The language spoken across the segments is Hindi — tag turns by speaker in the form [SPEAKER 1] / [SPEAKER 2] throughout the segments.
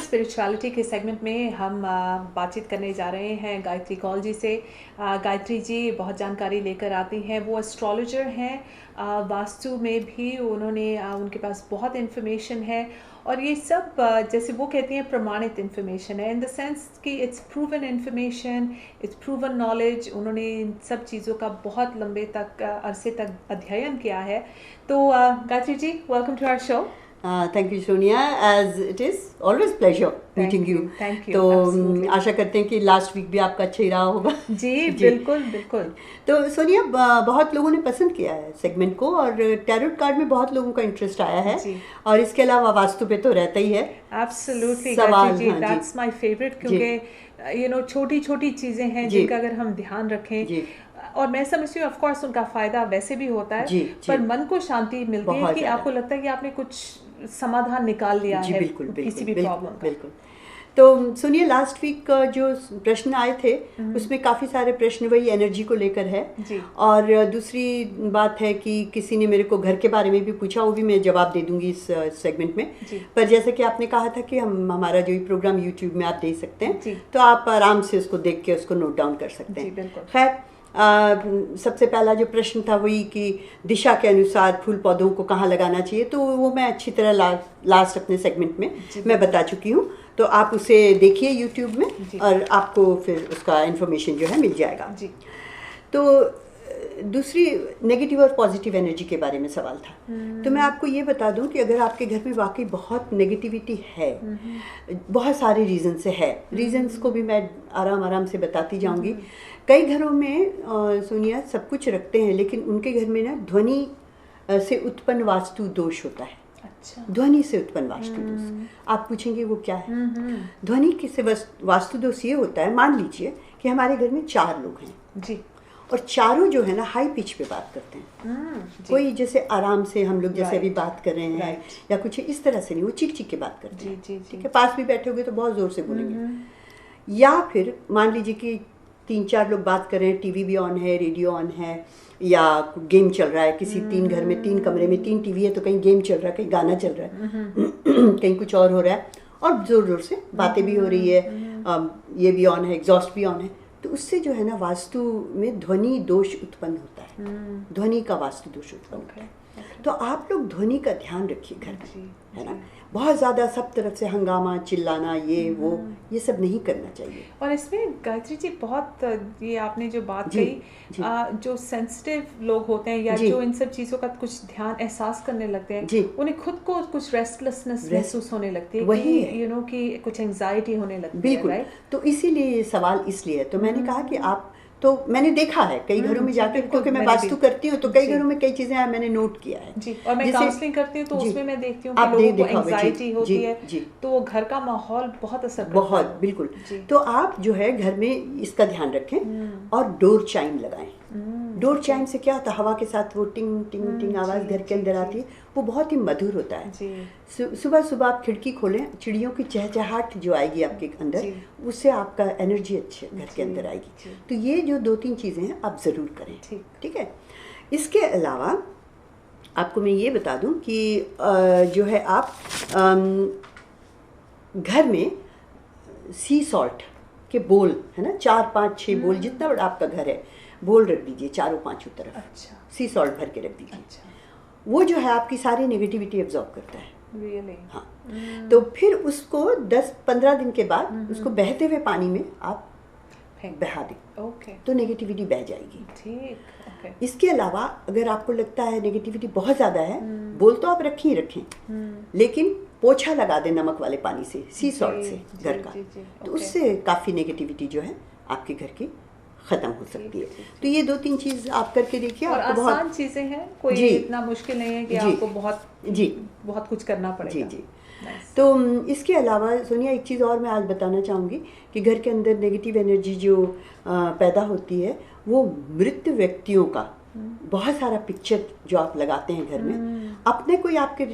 [SPEAKER 1] स्पिरिचुअलिटी के सेगमेंट में हम बातचीत करने जा रहे हैं गायत्री कौल जी से। गायत्री जी बहुत जानकारी लेकर आती हैं, वो एस्ट्रोलॉजर हैं, वास्तु में भी उन्होंने उनके पास बहुत इन्फॉर्मेशन है और ये सब जैसे वो कहती हैं प्रमाणित इन्फॉर्मेशन है, इन द सेंस कि it's proven information, it's proven knowledge. उन्होंने इन सब चीज़ों का बहुत लंबे तक अरसे तक अध्ययन किया है। तो Gayatri ji, welcome to our show.
[SPEAKER 2] Thank you Sonia, as it is always pleasure meeting you.
[SPEAKER 1] Thank you.
[SPEAKER 2] तो आशा करते हैं कि लास्ट वीक भी आपका अच्छा ही रहा होगा।
[SPEAKER 1] जी बिल्कुल बिल्कुल।
[SPEAKER 2] तो सोनिया, बहुत लोगों ने पसंद किया है सेगमेंट को और टैरोट कार्ड में बहुत लोगों का इंटरेस्ट आया है और इसके अलावा वास्तु पे तो रहता ही है।
[SPEAKER 1] एब्सोल्युटली
[SPEAKER 2] सवाल,
[SPEAKER 1] जी, दैट्स माय फेवरेट, क्योंकि छोटी छोटी चीज़ें हैं जिनका अगर हम ध्यान रखें और मैं समझती हूँ ऑफ कोर्स उनका फायदा वैसे भी होता है, पर मन को शांति मिलती है कि आपको लगता है कि आपने कुछ समाधान निकाल लिया है किसी भी प्रॉब्लम का।
[SPEAKER 2] बिल्कुल। तो सुनिए, लास्ट वीक का जो प्रश्न आए थे उसमें काफ़ी सारे प्रश्न वही एनर्जी को लेकर है और दूसरी बात है कि किसी ने मेरे को घर के बारे में भी पूछा, वो भी मैं जवाब दे दूंगी इस सेगमेंट में। पर जैसे कि आपने कहा था कि हमारा जो प्रोग्राम यूट्यूब में आप देख सकते हैं, तो आप आराम से उसको देख के उसको नोट डाउन कर सकते हैं। खैर, सबसे पहला जो प्रश्न था वही कि दिशा के अनुसार फूल पौधों को कहाँ लगाना चाहिए, तो वो मैं अच्छी तरह लास्ट अपने सेगमेंट में मैं बता चुकी हूँ, तो आप उसे देखिए यूट्यूब में और आपको फिर उसका इन्फॉर्मेशन जो है मिल जाएगा। तो दूसरी नेगेटिव और पॉजिटिव एनर्जी के बारे में सवाल था। तो मैं आपको ये बता दूं कि अगर आपके घर में वाकई बहुत नेगेटिविटी है, बहुत सारे रीज़न से है, रीजंस को भी मैं आराम से बताती जाऊंगी। कई घरों में सोनिया सब कुछ रखते हैं लेकिन उनके घर में ना ध्वनि से उत्पन्न वास्तु दोष होता है।
[SPEAKER 1] अच्छा।
[SPEAKER 2] ध्वनि से उत्पन्न वास्तु दोष, आप पूछेंगे वो क्या है? ध्वनि से वास्तु दोष ये होता है, मान लीजिए कि हमारे घर में 4 लोग हैं जी, और चारों जो है ना हाई पिच पे बात करते हैं। कोई जैसे आराम से हम लोग जैसे अभी बात कर रहे हैं या कुछ इस तरह से नहीं, वो चिक चिक के बात करते हैं। ठीक है, पास भी बैठे होगे तो बहुत जोर से बोलेंगे। या फिर मान लीजिए कि 3-4 लोग बात कर रहे हैं, टीवी भी ऑन है, रेडियो ऑन है, या गेम चल रहा है। किसी 3 घर में 3 कमरे में 3 टीवी है, तो कहीं गेम चल रहा है, कहीं गाना चल रहा है, कहीं कुछ और हो रहा है और जोर जोर से बातें भी हो रही है, ये भी ऑन है, एग्जॉस्ट भी ऑन है। तो उससे जो है ना वास्तु में ध्वनि दोष उत्पन्न होता है, ध्वनि का वास्तु दोष उत्पन्न होता है। तो आप लोग ध्वनि का ध्यान रखिए घर में, है ना। बहुत ज़्यादा सब तरफ से हंगामा, चिल्लाना, ये वो, ये सब नहीं करना चाहिए।
[SPEAKER 1] और इसमें गायत्री जी बहुत ये आपने जो बात कही, जो सेंसिटिव लोग होते हैं या जो इन सब चीज़ों का कुछ ध्यान एहसास करने लगते हैं, उन्हें खुद को कुछ रेस्टलेसनेस महसूस होने लगती है, वही कि कुछ एंजाइटी होने लगती है।
[SPEAKER 2] बिल्कुल। तो इसीलिए ये सवाल इसलिए है। तो मैंने कहा कि आप, तो मैंने देखा है कई घरों में जाकर, क्योंकि मैं वास्तु करती हूँ तो कई घरों में कई चीजें मैंने नोट किया है
[SPEAKER 1] जी। और मैं काउंसलिंग करती हूँ तो उसमें मैं देखती हूँ कि लोगों को एंजाइटी होती है, तो वो घर का माहौल बहुत असर करता है।
[SPEAKER 2] बहुत, बिल्कुल। तो आप जो है घर में इसका ध्यान रखें और डोर चाइम लगाएं। डोर चाइम से क्या होता है, हवा के साथ वो टिंग टिंग टिंग आवाज़ घर के अंदर आती है, वो बहुत ही मधुर होता है। सुबह सुबह आप खिड़की खोलें, चिड़ियों की चहचहाहट जो आएगी आपके अंदर, उससे आपका एनर्जी अच्छे घर के अंदर आएगी। तो ये जो 2-3 चीज़ें हैं आप ज़रूर करें, ठीक है। इसके अलावा आपको मैं ये बता दूं कि जो है आप घर में सी सॉल्ट के बोल, है ना, 4-5-6 बोल, जितना बड़ा आपका घर है, बोल रख दीजिए चारों पांचों तरफ।
[SPEAKER 1] अच्छा।
[SPEAKER 2] सी सॉल्ट भर के रख दीजिए। अच्छा। वो जो है आपकी सारी नेगेटिविटी एब्जॉर्ब करता है।
[SPEAKER 1] really?
[SPEAKER 2] हाँ। तो फिर उसको 10-15 दिन के बाद उसको बहते हुए पानी में आप बहा दें।
[SPEAKER 1] ओके।
[SPEAKER 2] तो नेगेटिविटी बह जाएगी।
[SPEAKER 1] ठीक।
[SPEAKER 2] इसके अलावा अगर आपको लगता है नेगेटिविटी बहुत ज़्यादा है, बोल तो आप रखें, लेकिन पोछा लगा दें नमक वाले पानी से, सी सॉल्ट से घर का। तो उससे काफ़ी नेगेटिविटी जो है आपके घर की ख़त्म हो सकती है। तो ये 2-3 चीज़ आप करके देखिए।
[SPEAKER 1] और आसान चीज़ें हैं, कोई इतना मुश्किल नहीं है कि आपको बहुत कुछ करना पड़ेगा।
[SPEAKER 2] जी। तो इसके अलावा सोनिया, एक चीज़ और मैं आज बताना चाहूँगी कि घर के अंदर नेगेटिव एनर्जी जो पैदा होती है, वो मृत व्यक्तियों का बहुत सारा पिक्चर जो आप लगाते हैं घर में, अपने कोई आपके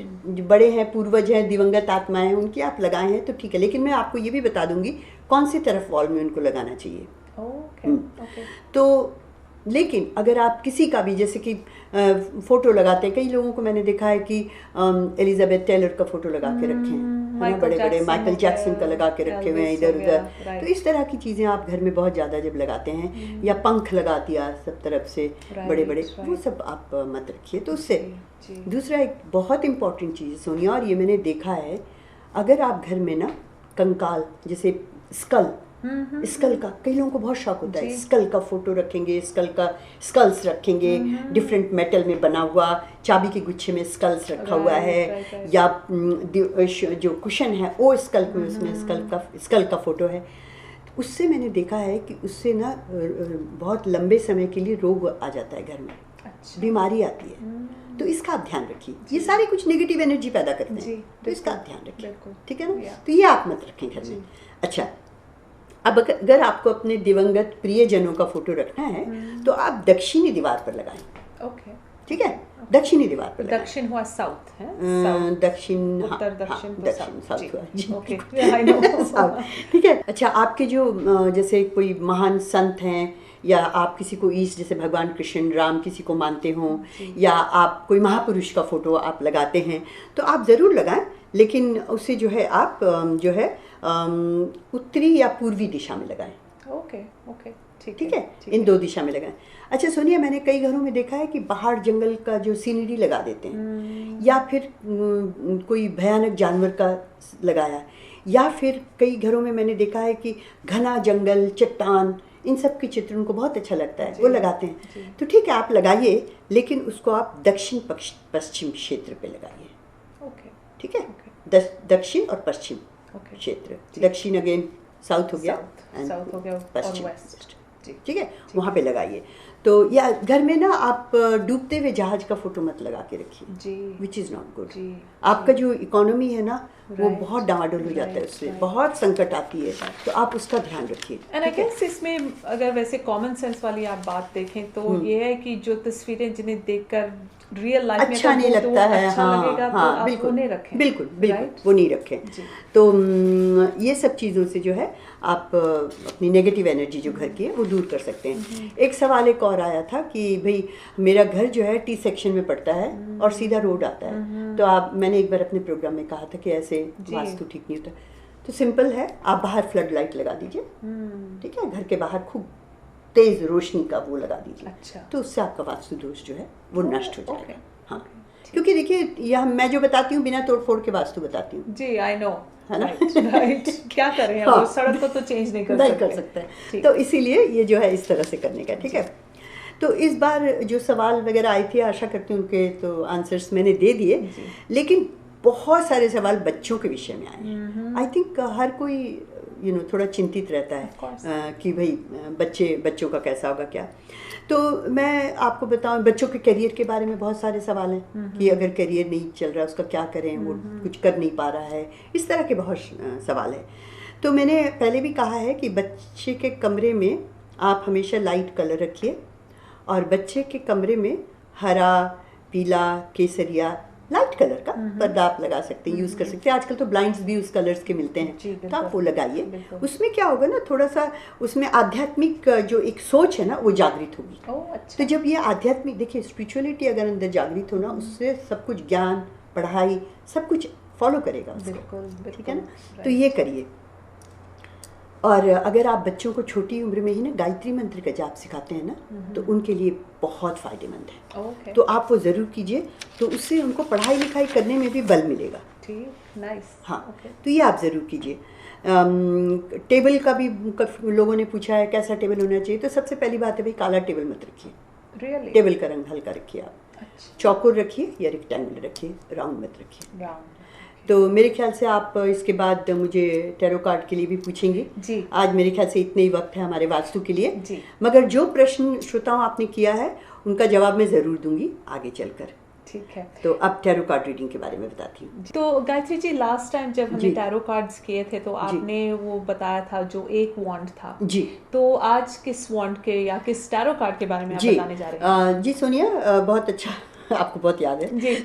[SPEAKER 2] बड़े हैं, पूर्वज हैं, दिवंगत आत्माएं हैं, उनकी आप लगाए हैं तो ठीक है, लेकिन मैं आपको ये भी बता दूंगी कौन सी तरफ वॉल में उनको लगाना चाहिए।
[SPEAKER 1] ओके।
[SPEAKER 2] तो लेकिन अगर आप किसी का भी, जैसे कि फ़ोटो लगाते हैं, कई लोगों को मैंने देखा है कि एलिजाबेथ टेलर का फ़ोटो लगा के रखें, ना, बड़े बड़े माइकल जैक्सन का लगा के रखे हुए हैं इधर उधर। तो इस तरह की चीज़ें आप घर में बहुत ज़्यादा जब लगाते हैं, या पंख लगा दिया सब तरफ से बड़े बड़े, वो सब आप मत रखिए। तो उससे दूसरा एक बहुत इम्पॉर्टेंट चीज़ सोनिया, और ये मैंने देखा है, अगर आप घर में ना कंकाल, जैसे स्कल का कई लोगों को बहुत शौक होता है, स्कल का फोटो रखेंगे, स्कल्स रखेंगे, डिफरेंट मेटल में बना हुआ, चाबी के गुच्छे में स्कल्स रखा हुआ है, या जो कुशन है वो स्कल में, उसमें स्कल का फोटो है। उससे मैंने देखा है कि उससे ना बहुत लंबे समय के लिए रोग आ जाता है घर में, बीमारी आती है। तो इसका आप ध्यान रखिए, ये सारे कुछ नेगेटिव एनर्जी पैदा करते हैं, तो इसका आप ध्यान रखिए, ठीक है ना। तो ये आप मत रखें घर में। अच्छा, अब अगर आपको अपने दिवंगत प्रियजनों का फोटो रखना है तो आप दक्षिणी दीवार पर लगाएं।
[SPEAKER 1] ओके,
[SPEAKER 2] ठीक है, दक्षिणी दीवार पर।
[SPEAKER 1] दक्षिण हुआ साउथ है,
[SPEAKER 2] दक्षिण,
[SPEAKER 1] उत्तर दक्षिण,
[SPEAKER 2] दक्षिण साउथ हुआ।
[SPEAKER 1] ओके, आई नो
[SPEAKER 2] साउथ, ठीक है। अच्छा, आपके जो जैसे कोई महान संत हैं, या आप किसी को ईस्ट, जैसे भगवान कृष्ण राम किसी को मानते हों, या आप कोई महापुरुष का फोटो आप लगाते हैं, तो आप ज़रूर लगाएं, लेकिन उसे जो है आप जो है उत्तरी या पूर्वी दिशा में लगाएं।
[SPEAKER 1] ओके ओके,
[SPEAKER 2] ठीक है, इन दो दिशा में लगाएं। अच्छा सोनिया, मैंने कई घरों में देखा है कि बाहर जंगल का जो सीनरी लगा देते हैं, या फिर कोई भयानक जानवर का लगाया, या फिर कई घरों में मैंने देखा है कि घना जंगल, चट्टान, इन सब के चित्र उनको बहुत अच्छा लगता है, वो लगाते हैं। तो ठीक है, आप लगाइए, लेकिन उसको आप दक्षिण पश्चिम क्षेत्र पे लगाइए।
[SPEAKER 1] ओके,
[SPEAKER 2] ठीक है, दक्षिण और पश्चिम क्षेत्र। दक्षिण अगेन साउथ हो गया,
[SPEAKER 1] साउथ हो गया,
[SPEAKER 2] पश्चिम वेस्ट, ठीक है, वहाँ पे लगाइए। तो या घर में ना आप डूबते हुए जहाज का फोटो मत लगा के रखिए, विच इज़ नॉट गुड। आपका जो इकोनॉमी है ना, वो बहुत डामाडोल हो जाता है, उससे बहुत संकट आती है, तो आप उसका ध्यान रखिए।
[SPEAKER 1] एंड आई गेस इसमें अगर वैसे कॉमन सेंस वाली आप बात देखें तो ये है कि जो तस्वीरें जिन्हें देखकर रियल लाइफ में
[SPEAKER 2] अच्छा नहीं लगता है,
[SPEAKER 1] अच्छा लगेगा, तो आप
[SPEAKER 2] बिल्कुल,
[SPEAKER 1] वो नहीं रखें,
[SPEAKER 2] बिल्कुल वो नहीं रखें। तो ये सब चीज़ों से जो है आप अपनी नेगेटिव एनर्जी जो घर की है वो दूर कर सकते हैं। एक सवाल एक और आया था कि भाई मेरा घर जो है टी सेक्शन में पड़ता है और सीधा रोड आता है, तो मैंने एक बार अपने प्रोग्राम में कहा था कि ऐसे वास्तु ठीक नहीं होता। तो सिंपल है, आप बाहर फ्लड लाइट लगा दीजिए, ठीक है, घर के बाहर खूब तेज रोशनी का वो लगा दीजिए।
[SPEAKER 1] अच्छा,
[SPEAKER 2] तो उससे आपका वास्तु दोष जो है वो नष्ट हो जाएगा। हाँ, क्योंकि देखिए यह मैं जो बताती हूँ बिना तोड़ फोड़ के वास्तु बताती हूँ।
[SPEAKER 1] जी, आई नो,
[SPEAKER 2] है ना,
[SPEAKER 1] राइट। क्या करें,
[SPEAKER 2] हाँ,
[SPEAKER 1] वो सड़क को तो चेंज नहीं कर सकते।
[SPEAKER 2] तो इसीलिए ये जो है इस तरह से करने का, ठीक है। तो इस बार जो सवाल वगैरह आए थे, आशा करती हूँ उनके तो आंसर्स मैंने दे दिए, लेकिन बहुत सारे सवाल बच्चों के विषय में आए। आई थिंक हर कोई थोड़ा चिंतित रहता है कि भाई बच्चों का कैसा होगा क्या। तो मैं आपको बताऊं, बच्चों के करियर के बारे में बहुत सारे सवाल हैं कि अगर करियर नहीं चल रहा उसका क्या करें, वो कुछ कर नहीं पा रहा है, इस तरह के बहुत सवाल हैं। तो मैंने पहले भी कहा है कि बच्चे के कमरे में आप हमेशा लाइट कलर रखिए, और बच्चे के कमरे में हरा, पीला, केसरिया लाइट कलर का पर्दा आप लगा सकते हैं, यूज़ कर सकते हैं। आजकल तो ब्लाइंड्स भी उस कलर्स के मिलते हैं, तो आप वो लगाइए। उसमें क्या होगा ना, थोड़ा सा उसमें आध्यात्मिक जो एक सोच है ना वो जागृत होगी।
[SPEAKER 1] अच्छा।
[SPEAKER 2] तो जब ये आध्यात्मिक, देखिए स्पिरिचुअलिटी अगर अंदर जागृत हो ना, उससे सब कुछ ज्ञान, पढ़ाई, सब कुछ फॉलो करेगा उसको, ठीक है ना। तो ये करिए। और अगर आप बच्चों को छोटी उम्र में ही ना गायत्री मंत्र का जाप सिखाते हैं ना, तो उनके लिए बहुत फायदेमंद है। तो आप वो ज़रूर कीजिए, तो उससे उनको पढ़ाई लिखाई करने में भी बल मिलेगा।
[SPEAKER 1] ठीक, नाइस।
[SPEAKER 2] हाँ, तो ये आप ज़रूर कीजिए। टेबल का भी लोगों ने पूछा है कैसा टेबल होना चाहिए, तो सबसे पहली बात है भाई काला टेबल मत रखिए, टेबल का रंग हल्का रखिए आप। चौकोर रखिए या रेक्टेंगुलर रखिए, राउंड मत रखिए। तो मेरे ख्याल से आप इसके बाद मुझे टैरो कार्ड के लिए भी पूछेंगे
[SPEAKER 1] जी।
[SPEAKER 2] आज मेरे ख्याल से इतना ही वक्त है हमारे वास्तु के लिए जी। मगर जो प्रश्न श्रोताओं आपने किया है उनका जवाब मैं ज़रूर दूंगी आगे चलकर।
[SPEAKER 1] ठीक है,
[SPEAKER 2] तो अब टैरो कार्ड रीडिंग के बारे में बताती हूँ।
[SPEAKER 1] तो गायत्री जी, लास्ट टाइम जब हमने टैरो कार्ड्स किए थे तो आपने वो बताया था जो एक वॉन्ड था जी, तो आज किस वॉन्ड के या किस टैरो कार्ड के बारे में आप बताने जा रहे हैं?
[SPEAKER 2] जी सोनिया, बहुत अच्छा, आपको बहुत याद है
[SPEAKER 1] जी।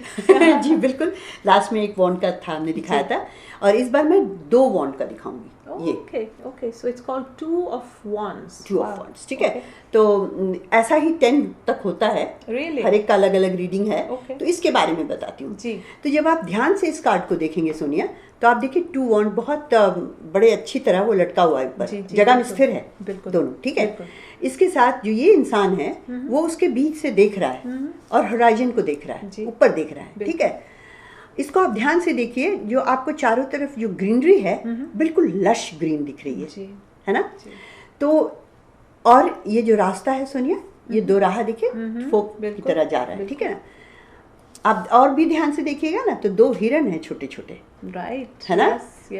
[SPEAKER 2] जी बिल्कुल, लास्ट में एक वॉन्ड का था हमने दिखाया था, और इस बार मैं 2 वॉन्ड का दिखाऊंगी। ये
[SPEAKER 1] okay so it's called two of wands.
[SPEAKER 2] ठीक है। तो ऐसा ही 10 तक होता है।
[SPEAKER 1] Really?
[SPEAKER 2] हर एक का अलग अलग रीडिंग है।
[SPEAKER 1] Okay.
[SPEAKER 2] तो इसके बारे में बताती हूँ
[SPEAKER 1] जी।
[SPEAKER 2] तो जब आप ध्यान से इस कार्ड को देखेंगे सोनिया, तो आप देखिए 2 वॉन्ड बहुत बड़े अच्छी तरह वो लटका हुआ है ऊपर, जगह में स्थिर है दोनों। ठीक है। इसके साथ जो ये इंसान है वो उसके बीच से देख रहा है और होराइजन को देख रहा है, ऊपर देख रहा है। ठीक है। इसको आप ध्यान से देखिए, जो आपको चारों तरफ जो ग्रीनरी है बिल्कुल लश ग्रीन दिख रही है ना। तो और ये जो रास्ता है सोनिया, ये 2 राह देखिए फोक की तरह जा रहा है। ठीक है ना। आप और भी ध्यान से देखिएगा ना, तो 2 हिरन है छोटे छोटे,
[SPEAKER 1] राइट,
[SPEAKER 2] है ना।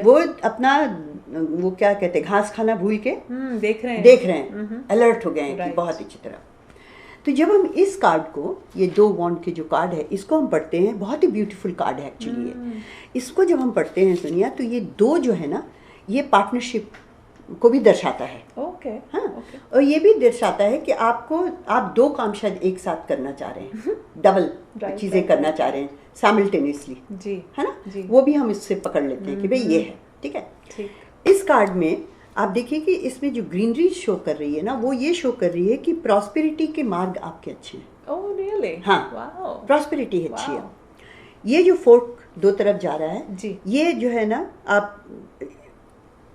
[SPEAKER 2] वो अपना वो क्या कहते हैं, घास खाना भूल के देख रहे हैं, अलर्ट हो गए हैं कि बहुत अच्छी तरह। तो जब हम इस कार्ड को, ये 2 वॉन्ड के जो कार्ड है, इसको हम पढ़ते हैं, बहुत ही ब्यूटीफुल कार्ड है एक्चुअली ये। इसको जब हम पढ़ते हैं सोनिया, तो ये 2 जो है ना, ये पार्टनरशिप को भी दर्शाता है। हाँ। और ये भी दर्शाता है कि आप 2 काम शायद एक साथ करना चाह रहे हैं, डबल चीजें करना चाह रहे हैं साइमल्टेनियसली, है ना। वो भी हम इससे पकड़ लेते हैं कि भाई ये है। ठीक है। इस कार्ड में आप देखिए कि इसमें जो ग्रीनरी शो कर रही है ना, वो ये शो कर रही है कि प्रॉस्पेरिटी के मार्ग आपके अच्छे हैं।
[SPEAKER 1] Oh really?
[SPEAKER 2] हाँ, प्रॉस्पेरिटी अच्छी है। ये जो फोर्क 2 तरफ जा रहा है, ये जो है ना, आप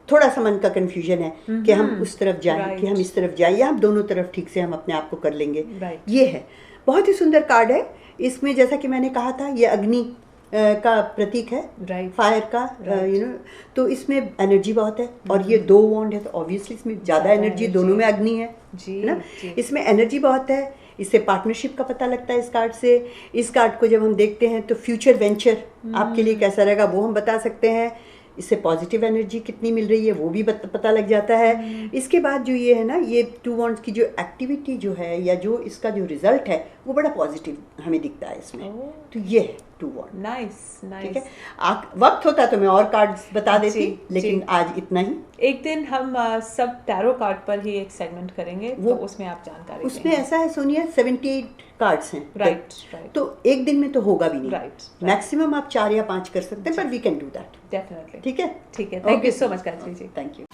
[SPEAKER 2] थोड़ा सा मन का कंफ्यूजन है कि हम उस तरफ जाएं कि हम इस तरफ जाएं, या हम दोनों तरफ ठीक से हम अपने आप को कर लेंगे। ये है, बहुत ही सुंदर कार्ड है। इसमें जैसा कि मैंने कहा था, ये अग्नि का प्रतीक है, फायर का, यू नो। तो इसमें एनर्जी बहुत है, और ये 2 वॉन्ड है, तो ऑब्वियसली इसमें ज़्यादा एनर्जी, दोनों में अग्नि है ना। इसमें एनर्जी बहुत है। इससे पार्टनरशिप का पता लगता है इस कार्ड से। इस कार्ड को जब हम देखते हैं तो फ्यूचर वेंचर आपके लिए कैसा रहेगा वो हम बता सकते हैं। इससे पॉजिटिव एनर्जी कितनी मिल रही है वो भी पता लग जाता है। इसके बाद जो ये है ना, ये 2 वॉन्ड्स की जो एक्टिविटी जो है, या जो इसका जो रिजल्ट है, वो बड़ा पॉजिटिव हमें दिखता है इसमें। तो ये है 2 वॉन्ड।
[SPEAKER 1] नाइस।
[SPEAKER 2] ठीक है। वक्त होता तो मैं और कार्ड्स बता देती, लेकिन आज इतना ही।
[SPEAKER 1] एक दिन हम सब टैरो कार्ड पर ही एक सेगमेंट करेंगे, तो उसमें आप जानकारी
[SPEAKER 2] उसमें ऐसा है सोनिया, 78 कार्ड्स हैं।
[SPEAKER 1] राइट।
[SPEAKER 2] तो एक दिन में तो होगा भी नहीं। मैक्सिमम आप 4 या 5 कर सकते हैं, पर we can do that
[SPEAKER 1] definitely.
[SPEAKER 2] ठीक है।
[SPEAKER 1] Thank you so much Gayatri ji.
[SPEAKER 2] Thank you.